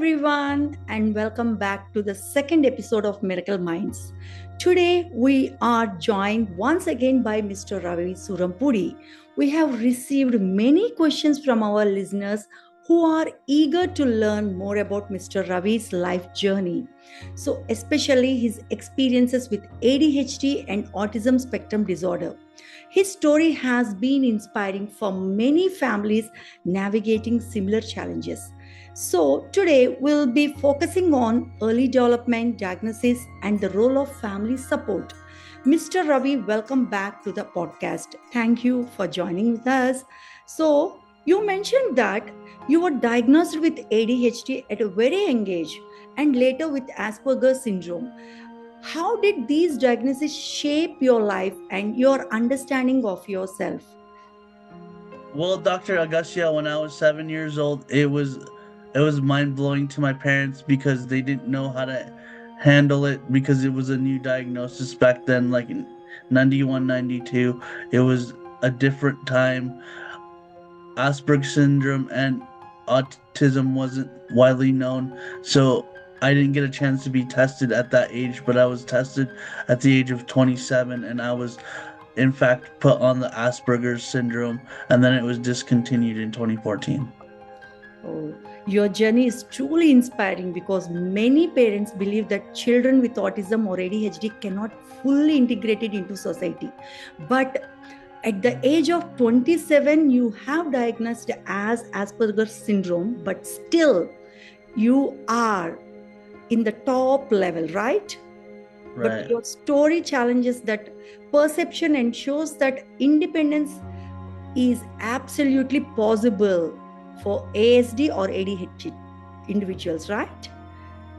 everyone, and welcome back to the second episode of Miracle Minds. Today, we are joined once again by Mr. Ravi Surampudi. We have received many questions from our listeners who are eager to learn more about Mr. Ravi's life journey. So, especially his experiences with ADHD and autism spectrum disorder. His story has been inspiring for many families navigating similar challenges. So, today we'll be focusing on early development, diagnosis, and the role of family support. Mr. Ravi, welcome back to the podcast. Thank you for joining with us. So, you mentioned that you were diagnosed with ADHD at a very young age and later with Asperger's syndrome. How did these diagnoses shape your life and your understanding of yourself? Well, Dr. Augustia, when I was 7 years old, it was mind blowing to my parents because they didn't know how to handle it because it was a new diagnosis back then, like in 91, 92. It was a different time. Asperger's syndrome and autism wasn't widely known, so I didn't get a chance to be tested at that age, but I was tested at the age of 27, and I was in fact put on the Asperger's syndrome, and then it was discontinued in 2014. Oh, your journey is truly inspiring because many parents believe that children with autism or ADHD cannot fully integrate it into society. But at the age of 27, you have diagnosed as Asperger's syndrome, but still you are in the top level, right? But Right. your story challenges that perception and shows that independence is absolutely possible for ASD or ADHD individuals, right?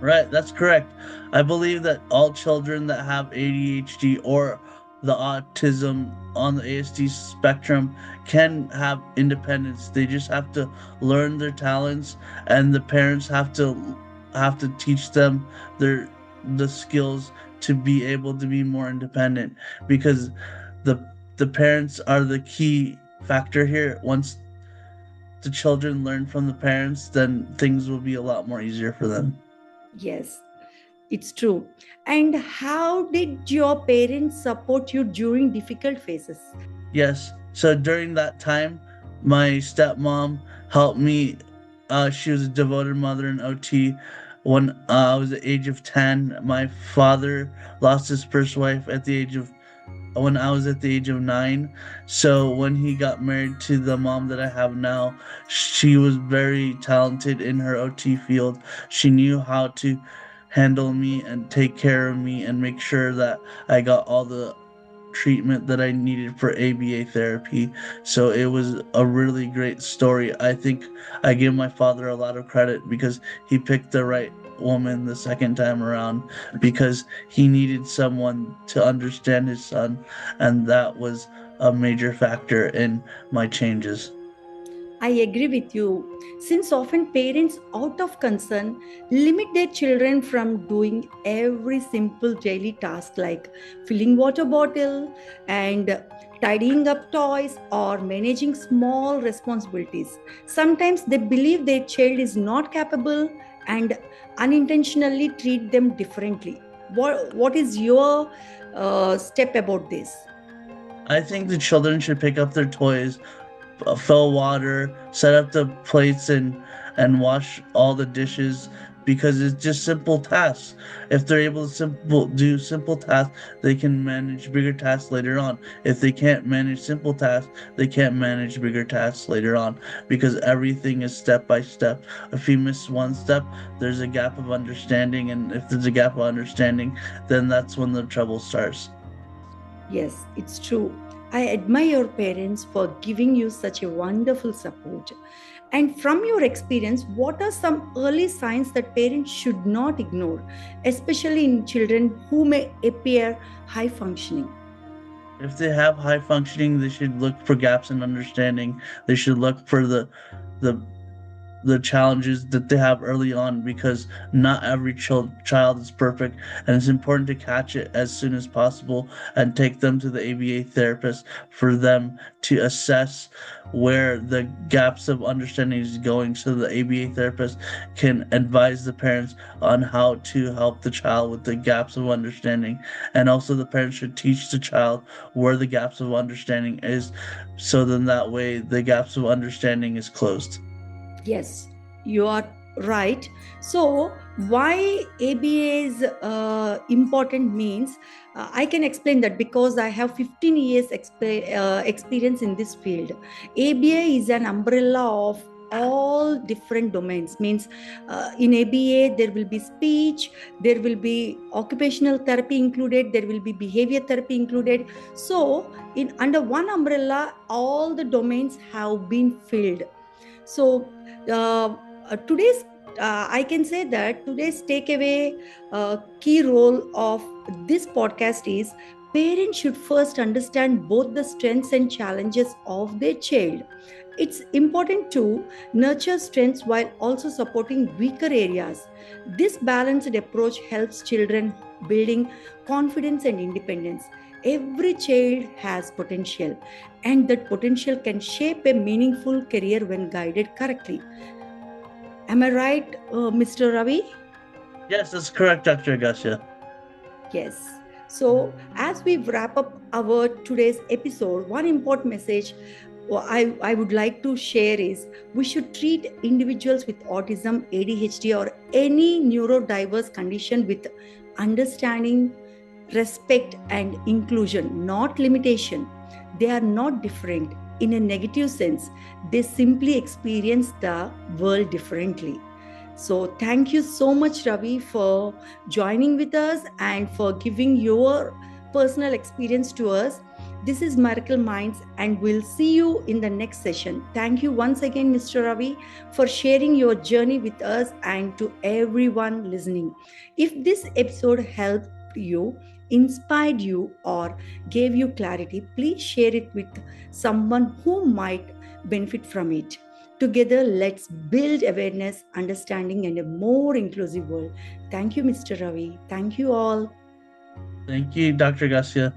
Right, that's correct. I believe that all children that have ADHD or the autism on the ASD spectrum can have independence. They just have to learn their talents, and the parents have to teach them their the skills to be able to be more independent, because the the parents are the key factor here. Once the children learn from the parents, then things will be a lot more easier for them. Yes, it's true. And how did your parents support you during difficult phases? Yes. So during that time, my stepmom helped me. She was a devoted mother in OT. When I was at the age of 10, my father lost his first wife at the age of when I was at the age of 9. So when he got married to the mom that I have now, she was very talented in her OT field. She knew how to handle me and take care of me and make sure that I got all the treatment that I needed for ABA therapy. So it was a really great story. I think I give my father a lot of credit because he picked the right woman the second time around, because he needed someone to understand his son, and that was a major factor in my changes. I agree with you. Since often parents, out of concern, limit their children from doing every simple daily task like filling water bottle and tidying up toys or managing small responsibilities. Sometimes they believe their child is not capable and unintentionally treat them differently. What is your step about this? I think the children should pick up their toys, fill water, set up the plates, and wash all the dishes, because it's just simple tasks. If they're able to do simple tasks, they can manage bigger tasks later on. If they can't manage simple tasks, they can't manage bigger tasks later on, because everything is step by step. If you miss one step, there's a gap of understanding, and if there's a gap of understanding, then that's when the trouble starts. Yes, it's true. I admire your parents for giving you such a wonderful support. And from your experience, what are some early signs that parents should not ignore, especially in children who may appear high functioning? If they have high functioning, they should look for gaps in understanding. They should look for the the challenges that they have early on, because not every child is perfect, and it's important to catch it as soon as possible and take them to the ABA therapist for them to assess where the gaps of understanding is going, so the ABA therapist can advise the parents on how to help the child with the gaps of understanding. And also the parents should teach the child where the gaps of understanding is, so then that way the gaps of understanding is closed. Yes, you are right. So, why ABA is important means I can explain that because I have 15 years experience in this field. ABA is an umbrella of all different domains. Means in ABA there will be speech, there will be occupational therapy included, there will be behavior therapy included. So, in under one umbrella, all the domains have been filled. So today's I can say that today's takeaway key role of this podcast is parents should first understand both the strengths and challenges of their child. It's important to nurture strengths while also supporting weaker areas. This balanced approach helps children building confidence and independence. Every child has potential, and that potential can shape a meaningful career when guided correctly. Am I right, Mr. Ravi? Yes, that's correct, Dr. Agassia. Yes. So, as we wrap up our today's episode, one important message I would like to share is we should treat individuals with autism, ADHD, or any neurodiverse condition with understanding, respect, and inclusion, not limitation. They are not different in a negative sense, they simply experience the world differently. So, thank you so much, Ravi, for joining with us and for giving your personal experience to us. This is Miracle Minds, and we'll see you in the next session. Thank you once again, Mr. Ravi, for sharing your journey with us and to everyone listening. If this episode helped you, inspired you, or gave you clarity, please share it with someone who might benefit from it. Together, let's build awareness, understanding, and a more inclusive world. Thank you, Mr. Ravi. Thank you all. Thank you, Dr. Agassia.